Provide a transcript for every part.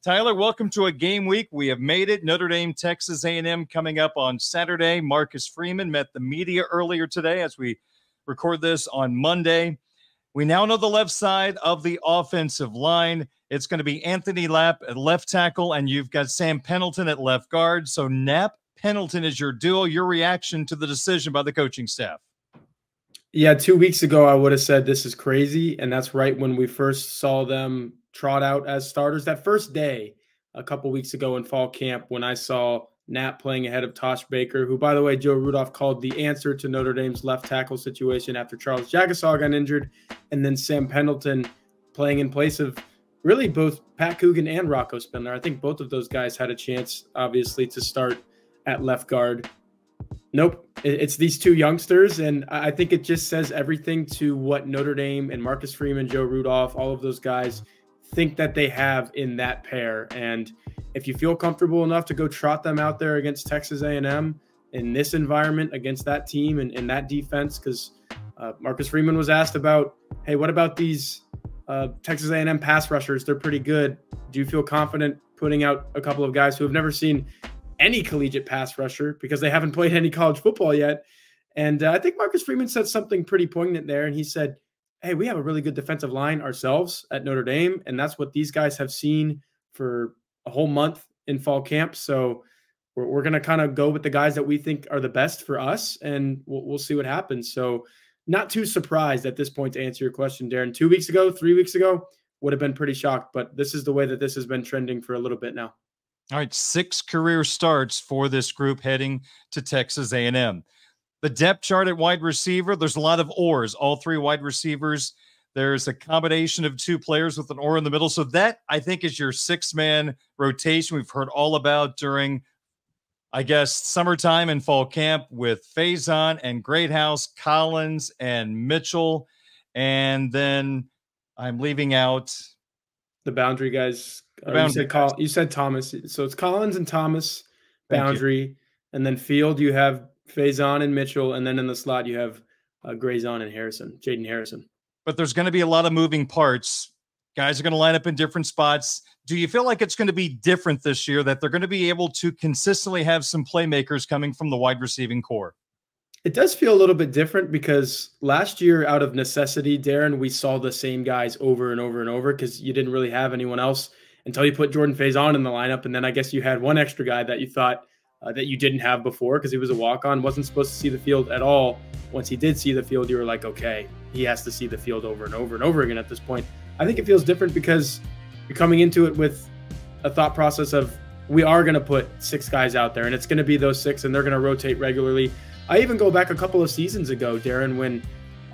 Tyler, welcome to a game week. We have made it. Notre Dame, Texas A&M coming up on Saturday. Marcus Freeman met the media earlier today as we record this on Monday. We now know the left side of the offensive line. It's going to be Anthony Lapp at left tackle, and you've got Sam Pendleton at left guard. So Knapp, Pendleton is your duo. Your reaction to the decision by the coaching staff? Yeah, 2 weeks ago, I would have said this is crazy, and that's right when we first saw them trot out as starters. That first day, a couple weeks ago in fall camp, when I saw Knapp playing ahead of Tosh Baker, who, by the way, Joe Rudolph called the answer to Notre Dame's left tackle situation after Charles Jagasaw got injured, and then Sam Pendleton playing in place of really both Pat Coogan and Rocco Spindler. I think both of those guys had a chance, obviously, to start at left guard. Nope, it's these two youngsters, and I think it just says everything to what Notre Dame and Marcus Freeman, Joe Rudolph, all of those guys think that they have in that pair. And if you feel comfortable enough to go trot them out there against Texas A&M in this environment against that team and that defense, because Marcus Freeman was asked about, hey, what about these Texas A&M pass rushers? They're pretty good. Do you feel confident putting out a couple of guys who have never seen any collegiate pass rusher because they haven't played any college football yet? And I think Marcus Freeman said something pretty poignant there. And he said, hey, we have a really good defensive line ourselves at Notre Dame. And that's what these guys have seen for a whole month in fall camp. So we're going to kind of go with the guys that we think are the best for us, and we'll see what happens. So not too surprised at this point to answer your question, Darren. 2 weeks ago, 3 weeks ago, would have been pretty shocked, but this is the way that this has been trending for a little bit now. All right, 6 career starts for this group heading to Texas A&M. The depth chart at wide receiver, there's a lot of oars, all 3 wide receivers. There's a combination of 2 players with an oar in the middle. So that, I think, is your 6-man rotation we've heard all about during, I guess, summertime and fall camp with Faison and Greathouse, Collins and Mitchell. And then I'm leaving out the boundary guys. You said Thomas. So it's Collins and Thomas, boundary. And then field, you have Faison and Mitchell. And then in the slot, you have Grayson and Harrison, Jaden Harrison. But there's going to be a lot of moving parts. Guys are going to line up in different spots. Do you feel like it's going to be different this year, that they're going to be able to consistently have some playmakers coming from the wide receiving core? It does feel a little bit different because last year, out of necessity, Darren, we saw the same guys over and over and over because you didn't really have anyone else until you put Jordan Faison in the lineup. And then I guess you had one extra guy that you thought that you didn't have before because he was a walk-on, wasn't supposed to see the field at all. Once he did see the field, you were like, okay, he has to see the field over and over and over again at this point. I think it feels different because you're coming into it with a thought process of we are going to put 6 guys out there, and it's going to be those 6, and they're going to rotate regularly. I even go back a couple of seasons ago, Darren, when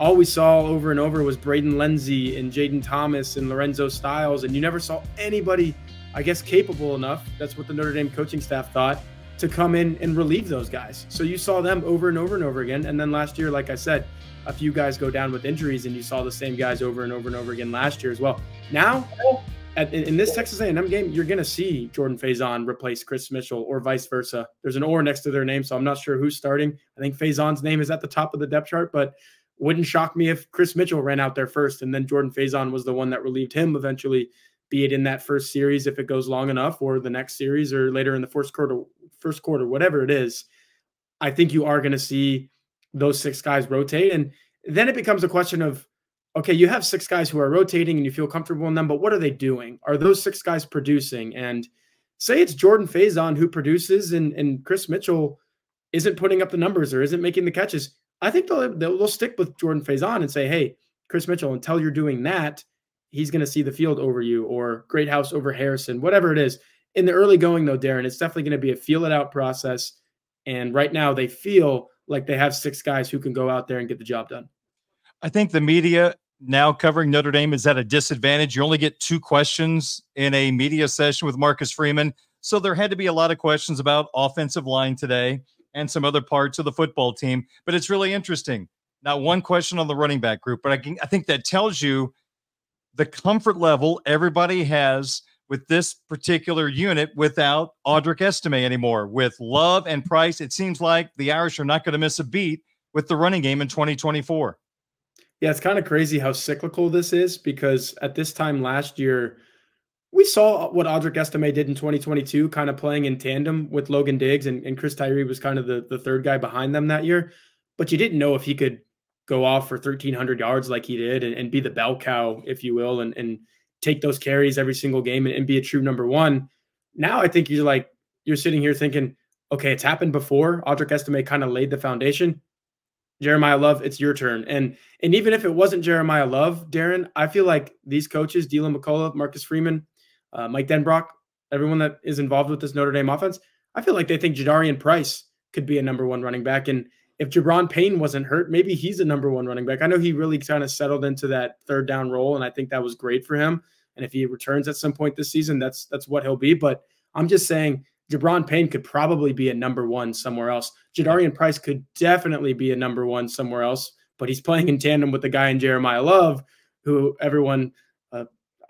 all we saw over and over was Braden Lenzy and Jaden Thomas and Lorenzo Styles, and you never saw anybody, I guess, capable enough, that's what the Notre Dame coaching staff thought, to come in and relieve those guys. So you saw them over and over and over again. And then last year, like I said, a few guys go down with injuries, and you saw the same guys over and over and over again last year as well. Now, in this Texas A&M game, you're going to see Jordan Faison replace Chris Mitchell or vice versa. There's an or next to their name, so I'm not sure who's starting. I think Faison's name is at the top of the depth chart, but wouldn't shock me if Chris Mitchell ran out there first and then Jordan Faison was the one that relieved him eventually, be it in that first series if it goes long enough, or the next series, or later in the first quarter, whatever it is. I think you are going to see those 6 guys rotate. And then it becomes a question of, okay, you have 6 guys who are rotating and you feel comfortable in them, but what are they doing? Are those 6 guys producing? And say it's Jordan Faison who produces and Chris Mitchell isn't putting up the numbers or isn't making the catches. I think they'll stick with Jordan Faison and say, hey, Chris Mitchell, until you're doing that, he's going to see the field over you, or Greathouse over Harrison, whatever it is. In the early going, though, Darren, it's definitely going to be a feel-it-out process. And right now they feel like they have 6 guys who can go out there and get the job done. I think the media now covering Notre Dame is at a disadvantage. You only get 2 questions in a media session with Marcus Freeman. So there had to be a lot of questions about offensive line today and some other parts of the football team. But it's really interesting. Not one question on the running back group, but I think that tells you the comfort level everybody has with this particular unit without Audric Estime anymore. With Love and Price, it seems like the Irish are not going to miss a beat with the running game in 2024. Yeah, it's kind of crazy how cyclical this is, because at this time last year, we saw what Audric Estime did in 2022, kind of playing in tandem with Logan Diggs, and Chris Tyree was kind of the third guy behind them that year. But you didn't know if he could go off for 1,300 yards like he did and be the bell cow, if you will, and take those carries every single game and be a true number one. Now I think you're sitting here thinking, okay, it's happened before. Audric Estime kind of laid the foundation. Jeremiah Love, it's your turn. And even if it wasn't Jeremiah Love, Darren, I feel like these coaches, Dylan McCullough, Marcus Freeman, Mike Denbrock, everyone that is involved with this Notre Dame offense, I feel like they think Jadarian Price could be a number one running back. And if Jabron Payne wasn't hurt, maybe he's a number one running back. I know he really kind of settled into that third down role, and I think that was great for him. And if he returns at some point this season, that's what he'll be. But I'm just saying Jabron Payne could probably be a number one somewhere else. Jadarian Price could definitely be a number one somewhere else, but he's playing in tandem with the guy in Jeremiah Love, who everyone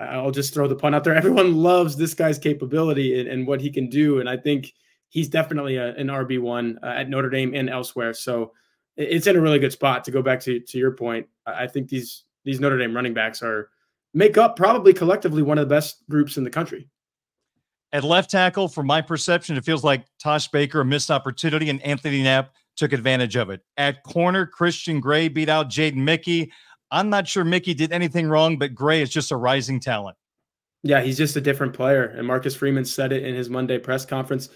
I'll just throw the pun out there. Everyone loves this guy's capability and what he can do. And I think he's definitely an RB1 at Notre Dame and elsewhere. So it's in a really good spot. To go back to your point, I think these Notre Dame running backs make up probably collectively one of the best groups in the country. At left tackle, from my perception, it feels like Tosh Baker, a missed opportunity, and Anthony Knapp took advantage of it. At corner, Christian Gray beat out Jaden Mickey. I'm not sure Mickey did anything wrong, but Gray is just a rising talent. Yeah, he's just a different player. And Marcus Freeman said it in his Monday press conference.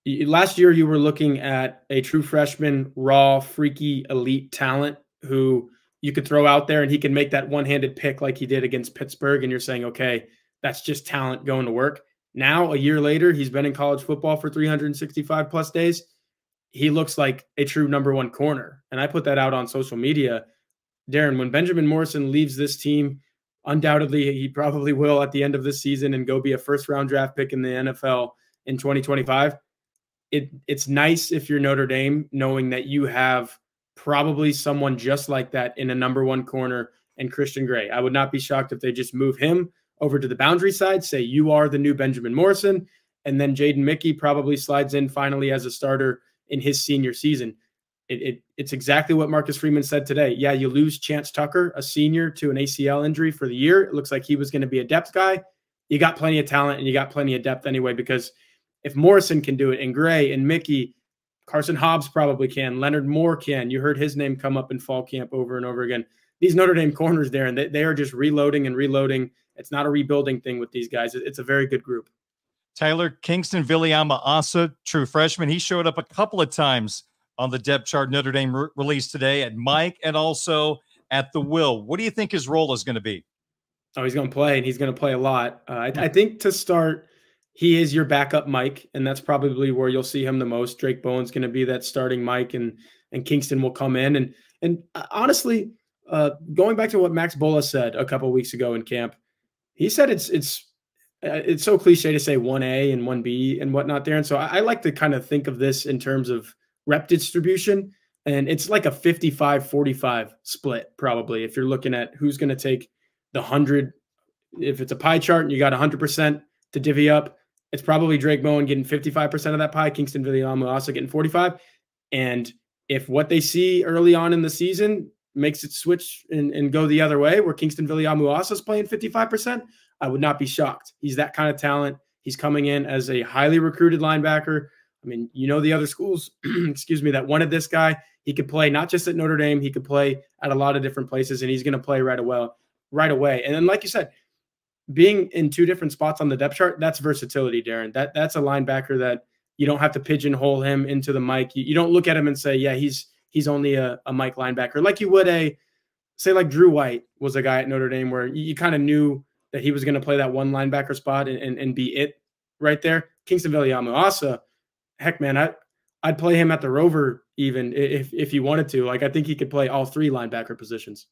Last year, you were looking at a true freshman, raw, freaky, elite talent who you could throw out there and he can make that one-handed pick like he did against Pittsburgh. And you're saying, okay, that's just talent going to work. Now, a year later, he's been in college football for 365 plus days. He looks like a true number one corner. And I put that out on social media. Darren, when Benjamin Morrison leaves this team, undoubtedly he probably will at the end of this season and go be a first-round draft pick in the NFL in 2025. It's nice if you're Notre Dame knowing that you have probably someone just like that in a number one corner and Christian Gray. I would not be shocked if they just move him over to the boundary side, say you are the new Benjamin Morrison, and then Jaden Mickey probably slides in finally as a starter in his senior season. It's exactly what Marcus Freeman said today. Yeah, you lose Chance Tucker, a senior, to an ACL injury for the year. It looks like he was going to be a depth guy. You got plenty of talent and you got plenty of depth anyway, because if Morrison can do it and Gray and Mickey, Carson Hobbs probably can, Leonard Moore can. You heard his name come up in fall camp over and over again. These Notre Dame corners there, and they are just reloading and reloading. It's not a rebuilding thing with these guys. It's a very good group. Tyler, Kingston Viliama-Asa, true freshman. He showed up a couple of times on the depth chart Notre Dame released today at Mike and also at the Will. What do you think his role is going to be? Oh, he's going to play, and he's going to play a lot. I think to start, he is your backup Mike, and that's probably where you'll see him the most. Drake Bowen's going to be that starting Mike, and Kingston will come in. And honestly, going back to what Max Bola said a couple of weeks ago in camp, he said it's so cliche to say 1A and 1B and whatnot there. And so I like to kind of think of this in terms of rep distribution, and it's like a 55-45 split probably if you're looking at who's going to take the 100. If it's a pie chart and you got 100% to divvy up, it's probably Drake Bowen getting 55% of that pie, Kingston Viliama-Asa getting 45. And if what they see early on in the season makes it switch and go the other way, where Kingston Viliama-Asa is playing 55%, I would not be shocked. He's that kind of talent. He's coming in as a highly recruited linebacker. I mean, you know, the other schools, excuse me, that wanted this guy. He could play not just at Notre Dame. He could play at a lot of different places, and he's going to play right away. And then, like you said, being in two different spots on the depth chart, that's versatility, Darren. That's a linebacker that you don't have to pigeonhole him into the Mike. You don't look at him and say, yeah, he's only a Mike linebacker. Like you would say like Drew White was a guy at Notre Dame where you kind of knew that he was going to play that one linebacker spot and be it right there. Kingston Viliama-Asa, heck, man, I'd play him at the Rover even if he wanted to. Like, I think he could play all three linebacker positions.